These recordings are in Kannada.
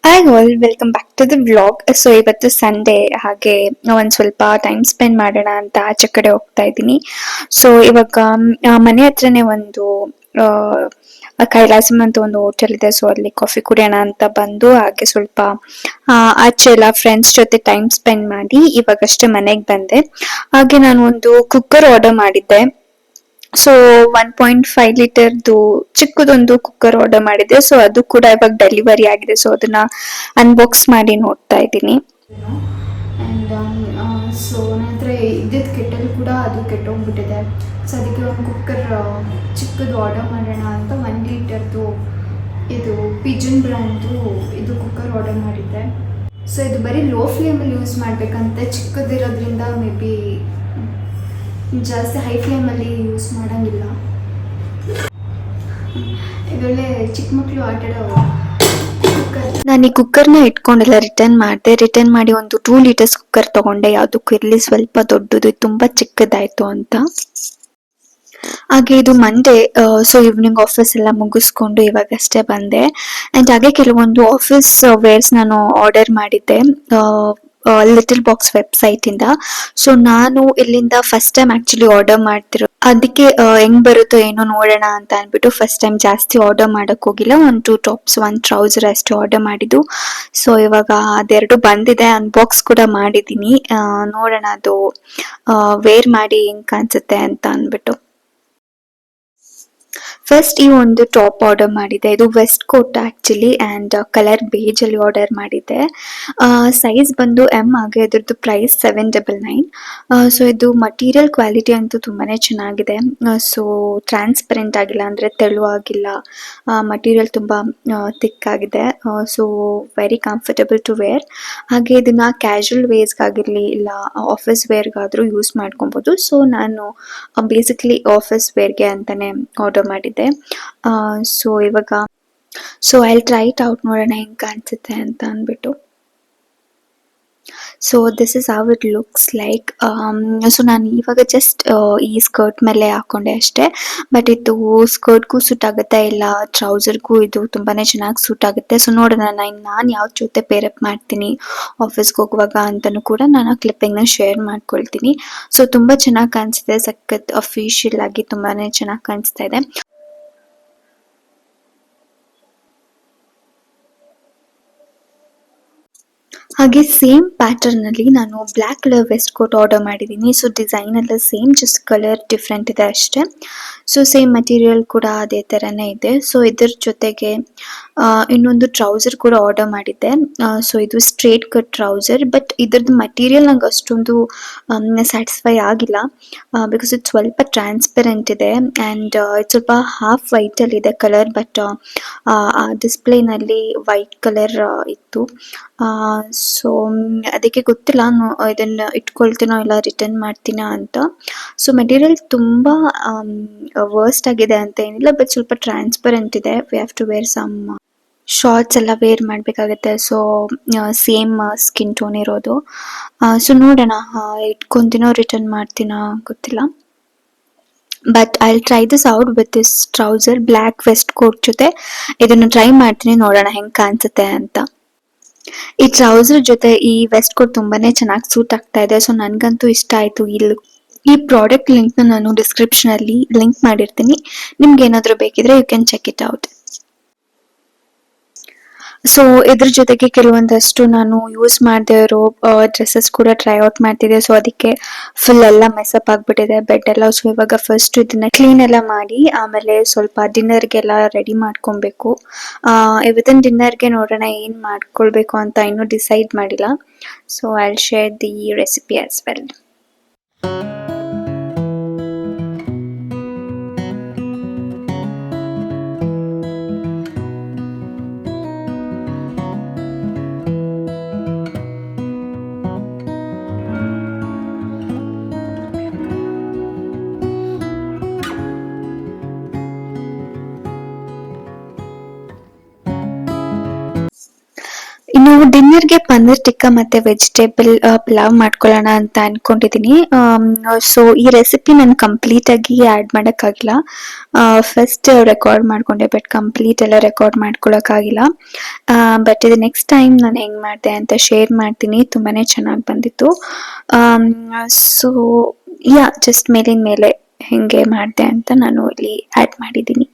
Hi all, welcome back to the vlog. So ಇವತ್ತು ಸಂಡೇ, ಹಾಗೆ ಒಂದು ಸ್ವಲ್ಪ ಟೈಮ್ ಸ್ಪೆಂಡ್ ಮಾಡೋಣ ಅಂತ ಆಚೆ ಕಡೆ ಹೋಗ್ತಾ ಇದ್ದೀನಿ. ಸೊ ಇವಾಗ ಮನೆ ಹತ್ರನೇ ಒಂದು ಕೈಲಾಸಂ ಅಂತ ಒಂದು ಹೋಟೆಲ್ ಇದೆ. ಸೊ ಅಲ್ಲಿ ಕಾಫಿ ಕುಡಿಯೋಣ ಅಂತ ಬಂದು, ಹಾಗೆ ಸ್ವಲ್ಪ ಆಚೆ ಎಲ್ಲ ಫ್ರೆಂಡ್ಸ್ ಜೊತೆ ಟೈಮ್ ಸ್ಪೆಂಡ್ ಮಾಡಿ ಇವಾಗಷ್ಟೇ ಮನೆಗೆ ಬಂದೆ. ಹಾಗೆ ನಾನು ಒಂದು ಕುಕ್ಕರ್ ಆರ್ಡರ್ ಮಾಡಿದ್ದೆ. ಸೊ 1.5 ಲೀಟರ್ದು ಚಿಕ್ಕದೊಂದು ಕುಕ್ಕರ್ ಆರ್ಡರ್ ಮಾಡಿದ್ದೆ. ಸೊ ಅದು ಕೂಡ ಇವಾಗ ಡೆಲಿವರಿ ಆಗಿದೆ. ಸೊ ಅದನ್ನ ಅನ್ಬಾಕ್ಸ್ ಮಾಡಿ ನೋಡ್ತಾ ಇದ್ದೀನಿ. ಆ್ಯಂಡ್ ಸೊ ನನ್ನ ಹತ್ರ ಇದ್ದಿದ್ದು ಕೆಟ್ಟಲ್ಲಿ ಕೂಡ ಅದು ಕೆಟ್ಟೋಗ್ಬಿಟ್ಟಿದೆ. ಸೊ ಅದಕ್ಕೆ ಒಂದು ಕುಕ್ಕರ್ ಚಿಕ್ಕದು ಆರ್ಡರ್ ಮಾಡೋಣ ಅಂತ 1 ಲೀಟರ್ದು ಇದು ಪಿಜನ್ ಬ್ರ್ಯಾಂಡ್ದು ಇದು ಕುಕ್ಕರ್ ಆರ್ಡರ್ ಮಾಡಿದ್ದೆ. ಸೊ ಇದು ಬರೀ ಲೋ ಫ್ಲೇಮಲ್ಲಿ ಯೂಸ್ ಮಾಡಬೇಕಂತೆ. ಚಿಕ್ಕದಿರೋದ್ರಿಂದ ಮೇ ಬಿ ಜಾಸ್ತಿ ಹೈ ಫ್ಲೇಮಲ್ಲಿ ಯೂಸ್ ಮಾಡೋಂಗಿಲ್ಲ. ಇದೊಳ್ಳೆ ಚಿಕ್ಕ ಮಕ್ಕಳು ಆಟಾಡೋ ಕುಕ್ಕರ್. ನಾನು ಈ ಕುಕ್ಕರ್ನ ಇಟ್ಕೊಂಡೆಲ್ಲ ರಿಟರ್ನ್ ಮಾಡಿದೆ. ರಿಟರ್ನ್ ಮಾಡಿ ಒಂದು 2 ಲೀಟರ್ಸ್ ಕುಕ್ಕರ್ ತಗೊಂಡೆ. ಯಾವುದಕ್ಕೂ ಇರಲಿ, ಸ್ವಲ್ಪ ದೊಡ್ಡದು, ತುಂಬಾ ಚಿಕ್ಕದಾಯ್ತು ಅಂತ. ಹಾಗೆ ಇದು ಮಂಡೇ, ಸೊ ಈವ್ನಿಂಗ್ ಆಫೀಸ್ ಎಲ್ಲ ಮುಗಿಸ್ಕೊಂಡು ಇವಾಗಷ್ಟೇ ಬಂದೆ. ಅಂಡ್ ಹಾಗೆ ಕೆಲವೊಂದು ಆಫೀಸ್ ವೇರ್ಸ್ ನಾನು ಆರ್ಡರ್ ಮಾಡಿದ್ದೆ ಲಿಟಲ್ ಬಾಕ್ಸ್ ವೆಬ್ಸೈಟ್ ಇಂದ. ಸೊ ನಾನು ಇಲ್ಲಿಂದ ಫಸ್ಟ್ ಟೈಮ್ ಆಕ್ಚುಲಿ ಆರ್ಡರ್ ಮಾಡ್ತಿರೋ, ಅದಕ್ಕೆ ಹೆಂಗ್ ಬರುತ್ತೋ ಏನೋ ನೋಡೋಣ ಅಂತ ಅನ್ಬಿಟ್ಟು ಫಸ್ಟ್ ಟೈಮ್ ಜಾಸ್ತಿ ಆರ್ಡರ್ ಮಾಡಕ್ ಹೋಗಿಲ್ಲ. 2 ಟಾಪ್ಸ್ 1 ಟ್ರೌಸರ್ ಅಷ್ಟು ಆರ್ಡರ್ ಮಾಡಿದ್ದು. ಸೊ ಇವಾಗ ಅದೆರಡು ಬಂದಿದೆ, ಅನ್ಬಾಕ್ಸ್ ಕೂಡ ಮಾಡಿದೀನಿ. ನೋಡೋಣ ಅದು ವೇರ್ ಮಾಡಿ ಹೆಂಗ್ ಕಾಣಿಸುತ್ತೆ ಅಂತ ಅನ್ಬಿಟ್ಟು. ಫಸ್ಟ್ ಈ ಒಂದು ಟಾಪ್ ಆರ್ಡರ್ ಮಾಡಿದೆ. ಇದು waistcoat actually, and colour beige ಅಲ್ಲಿ ಆರ್ಡರ್ ಮಾಡಿದ್ದೆ. ಸೈಜ್ ಬಂದು ಎಂ, ಹಾಗೆ ಇದ್ರದ್ದು ಪ್ರೈಸ್ 799. ಸೊ ಇದು ಮಟೀರಿಯಲ್ ಕ್ವಾಲಿಟಿ ಅಂತೂ ತುಂಬಾನೇ ಚೆನ್ನಾಗಿದೆ. ಸೊ ಟ್ರಾನ್ಸ್ಪರೆಂಟ್ ಆಗಿಲ್ಲ, ಅಂದ್ರೆ ತೆಳುವಾಗಿಲ್ಲ. ಮಟೀರಿಯಲ್ ತುಂಬಾ ಥಿಕ್ ಆಗಿದೆ. So very comfortable to wear. ಹಾಗೆ ಇದನ್ನ ಕ್ಯಾಶುವಲ್ ವೇರ್ಸ್ಗಾಗಿರ್ಲಿ ಇಲ್ಲ ಆಫೀಸ್ ವೇರ್ಗಾದ್ರೂ ಯೂಸ್ ಮಾಡ್ಕೊಬಹುದು. ಸೊ ನಾನು ಬೇಸಿಕ್ಲಿ ಆಫೀಸ್ ವೇರ್ಗೆ ಅಂತಾನೆ ಆರ್ಡರ್ ಮಾಡಿದ್ದೆ. ಸೊ ಇವಾಗ ಐ ಟ್ರೈ ಇಟ್ ಔಟ್, ನೋಡೋಣ ಹೆಂಗ್ ಕಾಣಿಸುತ್ತೆ ಅಂತ ಅಂದ್ಬಿಟ್ಟು. So this is how it looks like. So ನಾನು ಇವಾಗ ಜಸ್ಟ್ ಈ ಸ್ಕರ್ಟ್ ಮೇಲೆ ಹಾಕೊಂಡೆ ಅಷ್ಟೇ. ಬಟ್ ಇದು ಸ್ಕರ್ಟ್ಗೂ ಸೂಟ್ ಆಗುತ್ತೆ, ಇಲ್ಲ ಟ್ರೌಸರ್ಗೂ ಇದು ತುಂಬಾನೇ ಚೆನ್ನಾಗಿ ಸೂಟ್ ಆಗುತ್ತೆ. ಸೊ ನೋಡೋಣ ನಾನು ಯಾವ ಜೊತೆ ಪೇರಪ್ ಮಾಡ್ತೀನಿ ಆಫೀಸ್ಗೆ ಹೋಗುವಾಗ ಅಂತಲೂ ಕೂಡ ನಾನು ಆ ಕ್ಲಿಪ್ಪಿಂಗ್ನ ಶೇರ್ ಮಾಡ್ಕೊಳ್ತೀನಿ. ಸೊ ತುಂಬಾ ಚೆನ್ನಾಗಿ ಕಾಣಿಸ್ತಿದೆ, ಸಖತ್ ಅಫಿಷಿಯಲ್ ಆಗಿ ತುಂಬಾನೇ ಚೆನ್ನಾಗಿ ಕಾಣಿಸ್ತಾ ಇದೆ. ಹಾಗೆ ಸೇಮ್ ಪ್ಯಾಟರ್ನ್ ಅಲ್ಲಿ ನಾನು black colour waistcoat order ಮಾಡಿದ್ದೀನಿ. ಸೊ ಡಿಸೈನ್ ಎಲ್ಲ ಸೇಮ್, ಜಸ್ಟ್ ಕಲರ್ ಡಿಫ್ರೆಂಟ್ ಇದೆ ಅಷ್ಟೇ. ಸೊ ಸೇಮ್ ಮಟೀರಿಯಲ್ ಕೂಡ ಅದೇ ಥರನೇ ಇದೆ. ಸೊ ಇದ್ರ ಜೊತೆಗೆ ಇನ್ನೊಂದು ಟ್ರೌಸರ್ ಕೂಡ ಆರ್ಡರ್ ಮಾಡಿದ್ದೆ. ಸೊ ಇದು ಸ್ಟ್ರೇಟ್ ಕಟ್ ಟ್ರೌಸರ್, ಬಟ್ ಇದ್ರದ್ದು ಮಟೀರಿಯಲ್ ನಂಗೆ ಅಷ್ಟೊಂದು ಸ್ಯಾಟಿಸ್ಫೈ ಆಗಿಲ್ಲ. ಬಿಕಾಸ್ ಇದು ಸ್ವಲ್ಪ ಟ್ರಾನ್ಸ್ಪರೆಂಟ್ ಇದೆ, ಆ್ಯಂಡ್ ಇದು ಸ್ವಲ್ಪ ಹಾಫ್ ವೈಟಲ್ಲಿ ಇದೆ ಕಲರ್. ಬಟ್ ಡಿಸ್ಪ್ಲೇನಲ್ಲಿ ವೈಟ್ ಕಲರ್ ಇತ್ತು. ಸೊ ಅದಕ್ಕೆ ಗೊತ್ತಿಲ್ಲ ಇದನ್ನ ಇಟ್ಕೊಳ್ತೀನೋ ಇಲ್ಲ ರಿಟರ್ನ್ ಮಾಡ್ತೀನೋ ಅಂತ. ಸೊ ಮೆಟೀರಿಯಲ್ ತುಂಬಾ ವರ್ಸ್ಟ್ ಆಗಿದೆ ಅಂತ ಏನಿಲ್ಲ, ಬಟ್ ಸ್ವಲ್ಪ ಟ್ರಾನ್ಸ್ಪರೆಂಟ್ ಇದೆ. We have to wear some shorts ಎಲ್ಲ ವೇರ್ ಮಾಡಬೇಕಾಗತ್ತೆ. ಸೊ ಸೇಮ್ ಸ್ಕಿನ್ ಟೋನ್ ಇರೋದು. ಸೊ ನೋಡೋಣ ಇಟ್ಕೊಂತೀನೋ ರಿಟರ್ನ್ ಮಾಡ್ತೀನೋ ಗೊತ್ತಿಲ್ಲ. But I try this out with this trouser, black waistcoat ಜೊತೆ ಇದನ್ನು ಟ್ರೈ ಮಾಡ್ತೀನಿ, ನೋಡೋಣ ಹೆಂಗ್ ಕಾಣಿಸುತ್ತೆ ಅಂತ. ಈ ಟ್ರೌಸರ್ ಜೊತೆ ಈ ವೆಸ್ಟ್ ಕೋಟ್ ತುಂಬಾನೇ ಚೆನ್ನಾಗಿ ಸೂಟ್ ಆಗ್ತಾ ಇದೆ. ಸೊ ನನ್ಗಂತೂ ಇಷ್ಟ ಆಯ್ತು ಈ ಲುಕ್. ಈ ಪ್ರಾಡಕ್ಟ್ ಲಿಂಕ್ ನಾನು ಡಿಸ್ಕ್ರಿಪ್ಷನ್ ಅಲ್ಲಿ ಲಿಂಕ್ ಮಾಡಿರ್ತೀನಿ. ನಿಮ್ಗೆ ಏನಾದರೂ ಬೇಕಿದ್ರೆ you can check it out. So ಇದ್ರ ಜೊತೆಗೆ ಕೆಲವೊಂದಷ್ಟು ನಾನು ಯೂಸ್ ಮಾಡದೇ ಇರೋ ಡ್ರೆಸ್ಸಸ್ ಕೂಡ ಟ್ರೈ ಔಟ್ ಮಾಡ್ತಿದ್ದೆ. ಸೊ ಅದಕ್ಕೆ ಫುಲ್ ಎಲ್ಲ ಮೆಸಪ್ ಆಗ್ಬಿಟ್ಟಿದೆ ಬೆಡ್ ಎಲ್ಲ. ಸೊ ಇವಾಗ ಫಸ್ಟ್ ಇದನ್ನ ಕ್ಲೀನ್ ಎಲ್ಲ ಮಾಡಿ ಆಮೇಲೆ ಸ್ವಲ್ಪ ಡಿನ್ನರ್ಗೆಲ್ಲ ರೆಡಿ ಮಾಡ್ಕೊಬೇಕು. ಇವತ್ತಿನ ಡಿನ್ನರ್ಗೆ ನೋಡೋಣ ಏನ್ ಮಾಡ್ಕೊಳ್ಬೇಕು ಅಂತ ಇನ್ನೂ ಡಿಸೈಡ್ ಮಾಡಿಲ್ಲ. So I will share the recipe as well. ಇನ್ನು ಡಿನ್ನರ್ಗೆ ಪನ್ನೀರ್ ಟಿಕ್ಕಾ ಮತ್ತೆ ವೆಜಿಟೇಬಲ್ ಪಲಾವ್ ಮಾಡ್ಕೊಳ್ಳೋಣ ಅಂತ ಅನ್ಕೊಂಡಿದೀನಿ. ಸೊ ಈ ರೆಸಿಪಿ ನಾನು ಕಂಪ್ಲೀಟ್ ಆಗಿ ಆಡ್ ಮಾಡಕ್ಕಾಗಿಲ್ಲ. ಫಸ್ಟ್ ರೆಕಾರ್ಡ್ ಮಾಡ್ಕೊಂಡೆ, ಬಟ್ ಕಂಪ್ಲೀಟ್ ಎಲ್ಲ ರೆಕಾರ್ಡ್ ಮಾಡ್ಕೊಳಕ್ಕಾಗಿಲ್ಲ. ಬಟ್ ಇದು ನೆಕ್ಸ್ಟ್ ಟೈಮ್ ನಾನು ಹೆಂಗ್ ಮಾಡಿದೆ ಅಂತ ಶೇರ್ ಮಾಡ್ತೀನಿ. ತುಂಬಾನೇ ಚೆನ್ನಾಗಿ ಬಂದಿತ್ತು. ಸೊ ಜಸ್ಟ್ ಮೇಲಿನ ಮೇಲೆ ಹೆಂಗೆ ಮಾಡಿದೆ ಅಂತ ನಾನು ಇಲ್ಲಿ ಆಡ್ ಮಾಡಿದ್ದೀನಿ.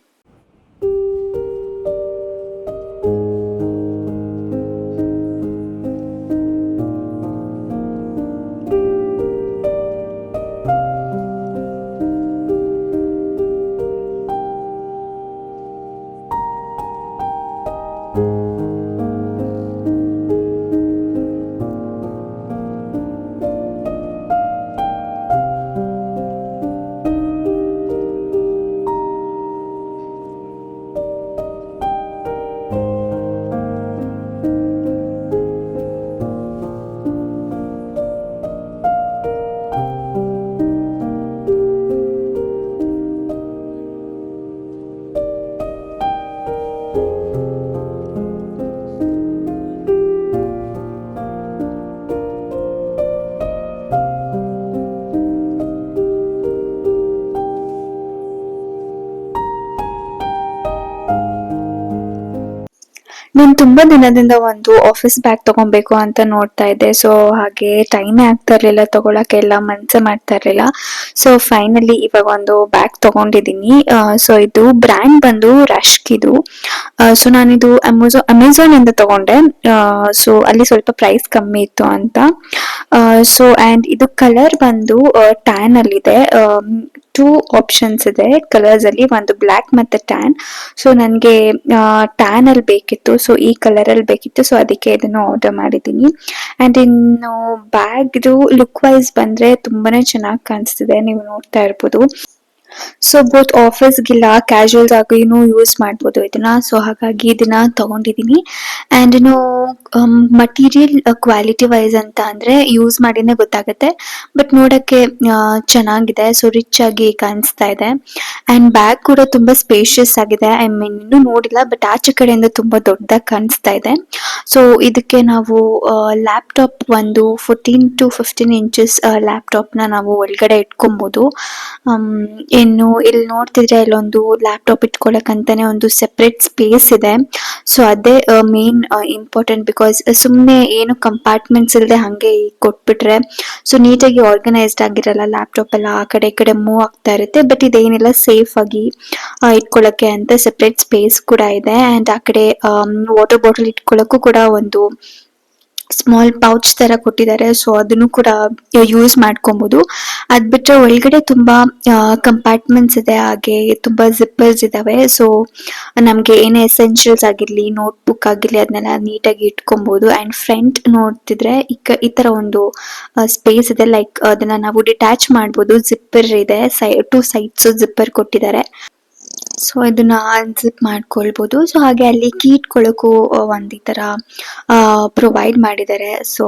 ನಾನು ತುಂಬಾ ದಿನದಿಂದ ಒಂದು ಆಫೀಸ್ ಬ್ಯಾಗ್ ತಗೊಬೇಕು ಅಂತ ನೋಡ್ತಾ ಇದ್ದೆ. ಸೊ ಹಾಗೆ ಟೈಮೇ ಆಗ್ತಾ ಇರ್ಲಿಲ್ಲ ತಗೊಳಕ್ಕೆ, ಎಲ್ಲ ಮನ್ಸೆ ಮಾಡ್ತಾ ಇರ್ಲಿಲ್ಲ. ಸೊ ಫೈನಲಿ ಇವಾಗ ಒಂದು ಬ್ಯಾಗ್ ತಗೊಂಡಿದೀನಿ. ಸೊ ಇದು ಬ್ರ್ಯಾಂಡ್ ಬಂದು ರಶ್ಕಿದು. ಸೊ ನಾನಿದು ಅಮೆಝಾನ್ ಇಂದ ತಗೊಂಡೆ. ಸೊ ಅಲ್ಲಿ ಸ್ವಲ್ಪ ಪ್ರೈಸ್ ಕಮ್ಮಿ ಇತ್ತು ಅಂತ. ಸೊ ಅಂಡ್ ಇದು ಕಲರ್ ಬಂದು ಟ್ಯಾನ್ ಅಲ್ಲಿ ಇದೆ. 2 ಆಪ್ಷನ್ಸ್ ಇದೆ ಕಲರ್ಸ್ ಅಲ್ಲಿ, ಒಂದು ಬ್ಲ್ಯಾಕ್ ಮತ್ತೆ ಟ್ಯಾನ್. ಸೊ ನನ್ಗೆ ಟ್ಯಾನ್ ಅಲ್ಲಿ ಬೇಕಿತ್ತು, ಸೊ ಈ ಕಲರ್ ಅಲ್ಲಿ ಬೇಕಿತ್ತು. ಸೊ ಅದಕ್ಕೆ ಇದನ್ನು ಆರ್ಡರ್ ಮಾಡಿದ್ದೀನಿ. ಅಂಡ್ ಇನ್ನು ಬ್ಯಾಗ್ ಲುಕ್ ವೈಸ್ ಬಂದ್ರೆ ತುಂಬಾನೇ ಚೆನ್ನಾಗಿ ಕಾಣಿಸ್ತಿದೆ, ನೀವು ನೋಡ್ತಾ ಇರ್ಬೋದು. ಸೊ ಬೋತ್ ಆಫೀಸ್ಗಿಲ್ಲ ಕ್ಯಾಶುವಲ್ಸ್ ಆಗಿನೂ ಯೂಸ್ ಮಾಡ್ಬೋದು ಇದನ್ನ. ಸೊ ಹಾಗಾಗಿ ಇದನ್ನ ತಗೊಂಡಿದೀನಿ. ಅಂಡ್ ಇನ್ನು ಮಟೀರಿಯಲ್ ಕ್ವಾಲಿಟಿ ವೈಸ್ ಅಂತ ಅಂದ್ರೆ ಯೂಸ್ ಮಾಡಿನೇ ಗೊತ್ತಾಗುತ್ತೆ, ಬಟ್ ನೋಡಕ್ಕೆ ಚೆನ್ನಾಗಿದೆ. ಸೊ ರಿಚ್ ಆಗಿ ಕಾಣಿಸ್ತಾ ಇದೆ. ಅಂಡ್ ಬ್ಯಾಗ್ ಕೂಡ ತುಂಬಾ ಸ್ಪೇಷಿಯಸ್ ಆಗಿದೆ. ಐ ಮೀನ್ ಇನ್ನೂ ನೋಡಿಲ್ಲ, ಬಟ್ ಆಚೆ ಕಡೆಯಿಂದ ತುಂಬಾ ದೊಡ್ಡದಾಗಿ ಕಾಣಿಸ್ತಾ ಇದೆ. ಸೊ ಇದಕ್ಕೆ ನಾವು ಲ್ಯಾಪ್ಟಾಪ್ ಒಂದು 14 to 15 ಇಂಚಸ್ ಲ್ಯಾಪ್ಟಾಪ್ ನ ನಾವು ಒಳಗಡೆ ಇಟ್ಕೊಬಹುದು. ಇನ್ನು ಇಲ್ಲಿ ನೋಡ್ತಿದ್ರೆ ಇಲ್ಲೊಂದು ಲ್ಯಾಪ್ಟಾಪ್ ಇಟ್ಕೊಳಕಂತಾನೆ ಒಂದು ಸೆಪರೇಟ್ ಸ್ಪೇಸ್ ಇದೆ. ಸೊ ಅದೇ ಮೇನ್ ಇಂಪಾರ್ಟೆಂಟ್, ಬಿಕಾಸ್ ಸುಮ್ನೆ ಏನು ಕಂಪಾರ್ಟ್ಮೆಂಟ್ಸ್ ಇಲ್ಲದೆ ಹಂಗೆ ಕೊಟ್ಬಿಟ್ರೆ ಸೊ ನೀಟಾಗಿ ಆರ್ಗನೈಸ್ಡ್ ಆಗಿರಲ್ಲ. ಲ್ಯಾಪ್ಟಾಪ್ ಎಲ್ಲ ಆ ಕಡೆ ಈ ಕಡೆ ಮೂವ್ ಆಗ್ತಾ ಇರುತ್ತೆ, ಬಟ್ ಇದೇನಿಲ್ಲ, ಸೇಫ್ ಆಗಿ ಇಟ್ಕೊಳಕ್ಕೆ ಅಂತ ಸೆಪರೇಟ್ ಸ್ಪೇಸ್ ಕೂಡ ಇದೆ. ಅಂಡ್ ಆ ಕಡೆ ವಾಟರ್ ಬಾಟಲ್ ಇಟ್ಕೊಳಕ್ಕೂ ಕೂಡ ಒಂದು ಸ್ಮಾಲ್ ಪೌಚ್ ತರ ಕೊಟ್ಟಿದ್ದಾರೆ. ಸೊ ಅದನ್ನು ಕೂಡ ಯೂಸ್ ಮಾಡ್ಕೊಬಹುದು. ಅದ್ ಬಿಟ್ರೆ ಒಳಗಡೆ ತುಂಬಾ ಕಂಪಾರ್ಟ್ಮೆಂಟ್ಸ್ ಇದೆ, ಹಾಗೆ ತುಂಬಾ ಜಿಪ್ಪರ್ಸ್ ಇದಾವೆ. ಸೊ ನಮ್ಗೆ ಏನೇ ಎಸೆನ್ಷಿಯಲ್ಸ್ ಆಗಿರ್ಲಿ, ನೋಟ್ಬುಕ್ ಆಗಿರ್ಲಿ, ಅದನ್ನೆಲ್ಲ ನೀಟಾಗಿ ಇಟ್ಕೊಬಹುದು. ಅಂಡ್ ಫ್ರಂಟ್ ನೋಡ್ತಿದ್ರೆ ಈ ತರ ಒಂದು ಸ್ಪೇಸ್ ಇದೆ, ಲೈಕ್ ಅದನ್ನ ನಾವು ಡಿಟ್ಯಾಚ್ ಮಾಡ್ಬೋದು. ಜಿಪ್ಪರ್ ಇದೆ, 2 ಸೈಡ್ಸ್ ಜಿಪ್ಪರ್ ಕೊಟ್ಟಿದ್ದಾರೆ. ಸೊ ಇದನ್ನ ಅನ್ಜಿಪ್ ಮಾಡ್ಕೊಳ್ಬಹುದು. ಸೊ ಹಾಗೆ ಅಲ್ಲಿ ಕೀ ಇಟ್ಕೊಳ್ಳೋಕ್ಕೂ ಒಂದ್ ಈ ತರ ಪ್ರೊವೈಡ್ ಮಾಡಿದ್ದಾರೆ. ಸೊ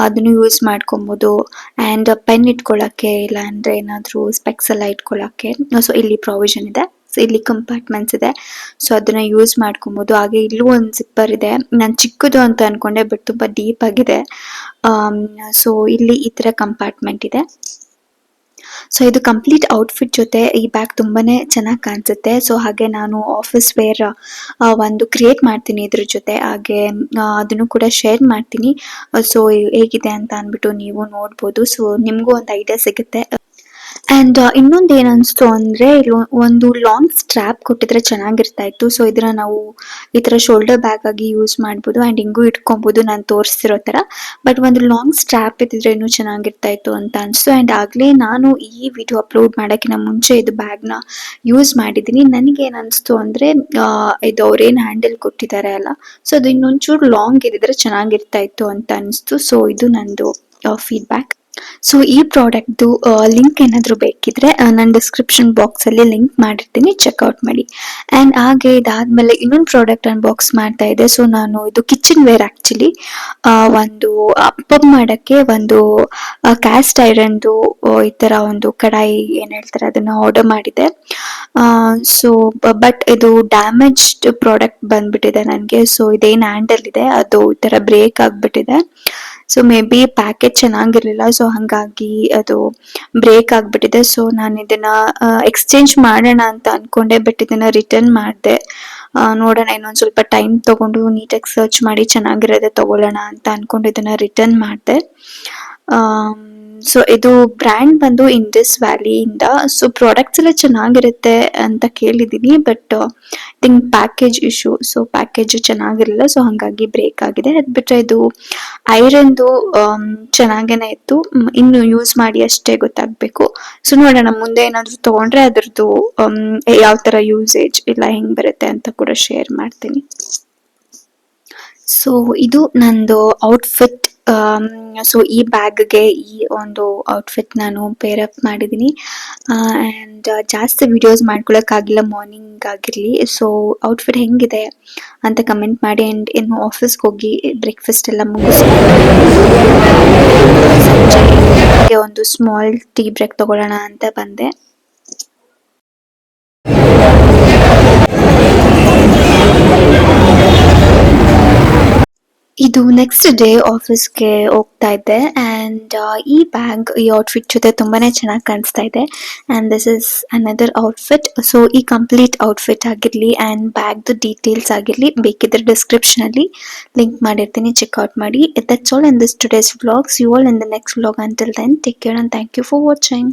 ಅದನ್ನು ಯೂಸ್ ಮಾಡ್ಕೊಬಹುದು. ಅಂಡ್ ಪೆನ್ ಇಟ್ಕೊಳ್ಳಕ್ಕೆ, ಇಲ್ಲ ಅಂದ್ರೆ ಏನಾದ್ರು ಸ್ಪೆಕ್ಸ್ ಎಲ್ಲ ಇಟ್ಕೊಳ್ಳಕ್ಕೆ, ಸೊ ಇಲ್ಲಿ ಪ್ರಾವಿಷನ್ ಇದೆ. ಸೊ ಇಲ್ಲಿ ಕಂಪಾರ್ಟ್ಮೆಂಟ್ಸ್ ಇದೆ, ಸೊ ಅದನ್ನ ಯೂಸ್ ಮಾಡ್ಕೊಬಹುದು. ಹಾಗೆ ಇಲ್ಲೂ ಒಂದು ಜಿಪ್ಪರ್ ಇದೆ. ನಾನು ಚಿಕ್ಕದು ಅಂತ ಅನ್ಕೊಂಡೆ, ಬಟ್ ತುಂಬಾ ಡೀಪ್ ಆಗಿದೆ. ಸೊ ಇಲ್ಲಿ ಈ ತರ ಕಂಪಾರ್ಟ್ಮೆಂಟ್ ಇದೆ. ಸೊ ಇದು ಕಂಪ್ಲೀಟ್ ಔಟ್ಫಿಟ್ ಜೊತೆ ಈ ಬ್ಯಾಗ್ ತುಂಬಾನೇ ಚೆನ್ನಾಗಿ ಕಾಣಿಸುತ್ತೆ. ಸೊ ಹಾಗೆ ನಾನು ಆಫೀಸ್ ವೇರ್ ಒಂದು ಕ್ರಿಯೇಟ್ ಮಾಡ್ತೀನಿ ಇದ್ರ ಜೊತೆ, ಹಾಗೆ ಅದನ್ನು ಕೂಡ ಶೇರ್ ಮಾಡ್ತೀನಿ. ಸೊ ಹೇಗಿದೆ ಅಂತ ಅಂದ್ಬಿಟ್ಟು ನೀವು ನೋಡ್ಬೋದು. ಸೊ ನಿಮ್ಗೂ ಒಂದು ಐಡಿಯಾ ಸಿಗುತ್ತೆ. ಅಂಡ್ ಇನ್ನೊಂದು ಏನ್ ಅನ್ಸ್ತು ಅಂದ್ರೆ, ಇಲ್ಲಿ ಒಂದು ಲಾಂಗ್ ಸ್ಟ್ರಾಪ್ ಕೊಟ್ಟಿದ್ರೆ ಚೆನ್ನಾಗಿರ್ತಾ ಇತ್ತು. ಸೊ ಇದನ್ನ ನಾವು ಈ ತರ ಶೋಲ್ಡರ್ ಬ್ಯಾಗ್ ಆಗಿ ಯೂಸ್ ಮಾಡ್ಬೋದು. ಅಂಡ್ ಹಿಂಗೂ ಇಟ್ಕೊಬಹುದು, ನಾನು ತೋರಿಸ್ತಿರೋ ತರ. ಬಟ್ ಒಂದು ಲಾಂಗ್ ಸ್ಟ್ರಾಪ್ ಇದ್ದಿದ್ರೆ ಇನ್ನೂ ಚೆನ್ನಾಗಿರ್ತಾ ಇತ್ತು ಅಂತ ಅನ್ಸ್ತು. ಅಂಡ್ ಆಗ್ಲೇ ನಾನು ಈ ವಿಡಿಯೋ ಅಪ್ಲೋಡ್ ಮಾಡಕ್ಕಿಂತ ಮುಂಚೆ ಇದು ಬ್ಯಾಗ್ ನ ಯೂಸ್ ಮಾಡಿದೀನಿ. ನನಗೆ ಏನ್ ಅನ್ಸ್ತು ಅಂದ್ರೆ, ಇದು ಅವ್ರೇನ್ ಹ್ಯಾಂಡಲ್ ಕೊಟ್ಟಿದ್ದಾರೆ ಅಲ್ಲ, ಸೊ ಅದು ಇನ್ನೊಂಚೂರು ಲಾಂಗ್ ಇದ್ದಿದ್ರೆ ಚೆನ್ನಾಗಿರ್ತಾ ಇತ್ತು ಅಂತ ಅನ್ಸ್ತು. ಸೊ ಇದು ನಂದು ಫೀಡ್ಬ್ಯಾಕ್. ಸೊ ಈ ಪ್ರಾಡಕ್ಟ್ದು ಲಿಂಕ್ ಏನಾದರೂ ಬೇಕಿದ್ರೆ ನಾನು ಡಿಸ್ಕ್ರಿಪ್ಷನ್ ಬಾಕ್ಸ್ ಅಲ್ಲಿ ಲಿಂಕ್ ಮಾಡಿರ್ತೀನಿ, ಚೆಕ್ಔಟ್ ಮಾಡಿ. ಅಂಡ್ ಹಾಗೆ ಇದಾದ್ಮೇಲೆ ಇನ್ನೊಂದು ಪ್ರಾಡಕ್ಟ್ ಅನ್ಬಾಕ್ಸ್ ಮಾಡ್ತಾ ಇದೆ. ಸೊ ನಾನು ಇದು ಕಿಚನ್ ವೇರ್ ಆಕ್ಚುಲಿ, ಒಂದು ಅಪ್ಪಮ್ ಮಾಡಕ್ಕೆ ಒಂದು ಕ್ಯಾಸ್ಟ್ ಐರನ್ದು ಈ ತರ ಒಂದು ಕಡಾಯಿ ಏನ್ ಹೇಳ್ತಾರೆ ಅದನ್ನ ಆರ್ಡರ್ ಮಾಡಿದೆ. ಸೊ ಬಟ್ ಇದು ಡ್ಯಾಮೇಜ್ಡ್ ಪ್ರಾಡಕ್ಟ್ ಬಂದ್ಬಿಟ್ಟಿದೆ ನನಗೆ. ಸೊ ಇದೇನು ಹ್ಯಾಂಡಲ್ ಇದೆ ಅದು ಈ ತರ ಬ್ರೇಕ್ ಆಗ್ಬಿಟ್ಟಿದೆ. ಸೊ ಮೇ ಬಿ ಪ್ಯಾಕೇಜ್ ಚೆನ್ನಾಗಿರ್ಲಿಲ್ಲ, ಸೊ ಹಂಗಾಗಿ ಅದು ಬ್ರೇಕ್ ಆಗ್ಬಿಟ್ಟಿದೆ. ಸೊ ನಾನು ಇದನ್ನ ಎಕ್ಸ್ಚೇಂಜ್ ಮಾಡೋಣ ಅಂತ ಅನ್ಕೊಂಡೆ, ಬಟ್ ಇದನ್ನ ರಿಟರ್ನ್ ಮಾಡಿದೆ. ನೋಡೋಣ, ಇನ್ನೊಂದ್ ಸ್ವಲ್ಪ ಟೈಮ್ ತಗೊಂಡು ನೀಟಾಗಿ ಸರ್ಚ್ ಮಾಡಿ ಚೆನ್ನಾಗಿರೋದೇ ತಗೊಳ್ಳೋಣ ಅಂತ ಅನ್ಕೊಂಡು ಇದನ್ನ ರಿಟರ್ನ್ ಮಾಡಿದೆ. ಸೊ ಇದು ಬ್ರ್ಯಾಂಡ್ ಬಂದು ಇಂಡಸ್ ವ್ಯಾಲಿ ಇಂದ. ಸೊ ಪ್ರಾಡಕ್ಟ್ಸ್ ಎಲ್ಲ ಚೆನ್ನಾಗಿರುತ್ತೆ ಅಂತ ಕೇಳಿದೀನಿ, but think package issue. So package ಚೆನ್ನಾಗಿರಲಿಲ್ಲ, ಸೊ ಹಂಗಾಗಿ ಬ್ರೇಕ್ ಆಗಿದೆ. ಅದ್ ಬಿಟ್ರೆ ಇದು ಐರನ್ದು ಚೆನ್ನಾಗೇನೆ ಇತ್ತು. ಇನ್ನು ಯೂಸ್ ಮಾಡಿ ಅಷ್ಟೇ ಗೊತ್ತಾಗ್ಬೇಕು. ಸೊ ನೋಡೋಣ, ಮುಂದೆ ಏನಾದ್ರು ತಗೊಂಡ್ರೆ ಅದ್ರದ್ದು ಯಾವ ತರ ಯೂಸೇಜ್ ಇಲ್ಲ ಹೆಂಗ್ ಬರುತ್ತೆ ಅಂತ ಕೂಡ ಶೇರ್ ಮಾಡ್ತೀನಿ. ಸೊ ಇದು ನಂದು ಔಟ್ಫಿಟ್. ಸೊ ಈ ಬ್ಯಾಗ್ಗೆ ಈ ಒಂದು ಔಟ್ಫಿಟ್ ನಾನು ಪೇರ್ ಅಪ್ ಮಾಡಿದ್ದೀನಿ. ಆ್ಯಂಡ್ ಜಾಸ್ತಿ ವಿಡಿಯೋಸ್ ಮಾಡ್ಕೊಳಕ್ಕಾಗಿಲ್ಲ ಮಾರ್ನಿಂಗ್ ಆಗಿರಲಿ. ಸೊ ಔಟ್ಫಿಟ್ ಹೆಂಗಿದೆ ಅಂತ ಕಮೆಂಟ್ ಮಾಡಿ. ಆ್ಯಂಡ್ ಇನ್ನು ಆಫೀಸ್ಗೆ ಹೋಗಿ ಬ್ರೇಕ್ಫಾಸ್ಟ್ ಎಲ್ಲ ಮುಗಿಸ್ಕೊಂಡು ಸಂಜೆ ಒಂದು ಸ್ಮಾಲ್ ಟೀ ಬ್ರೇಕ್ ತಗೊಳ್ಳೋಣ ಅಂತ ಬಂದೆ. ಇದು ನೆಕ್ಸ್ಟ್ ಡೇ ಆಫೀಸ್ಗೆ ಹೋಗ್ತಾ ಇದ್ದೆ. ಆ್ಯಂಡ್ ಈ ಔಟ್ಫಿಟ್ ಜೊತೆ ತುಂಬಾನೇ ಚೆನ್ನಾಗಿ ಕಾಣಿಸ್ತಾ ಇದೆ. And this is another outfit. So ಈ ಕಂಪ್ಲೀಟ್ ಔಟ್ಫಿಟ್ ಆಗಿರಲಿ ಆ್ಯಂಡ್ ಬ್ಯಾಗ್ದು ಡೀಟೇಲ್ಸ್ ಆಗಿರಲಿ ಬೇಕಿದ್ರೆ ಡಿಸ್ಕ್ರಿಪ್ಷನಲ್ಲಿ ಲಿಂಕ್ ಮಾಡಿರ್ತೀನಿ, ಚೆಕ್ಔಟ್ ಮಾಡಿ. That's all in this today's vlogs. You all in the next vlog. Until then take care and thank you for watching.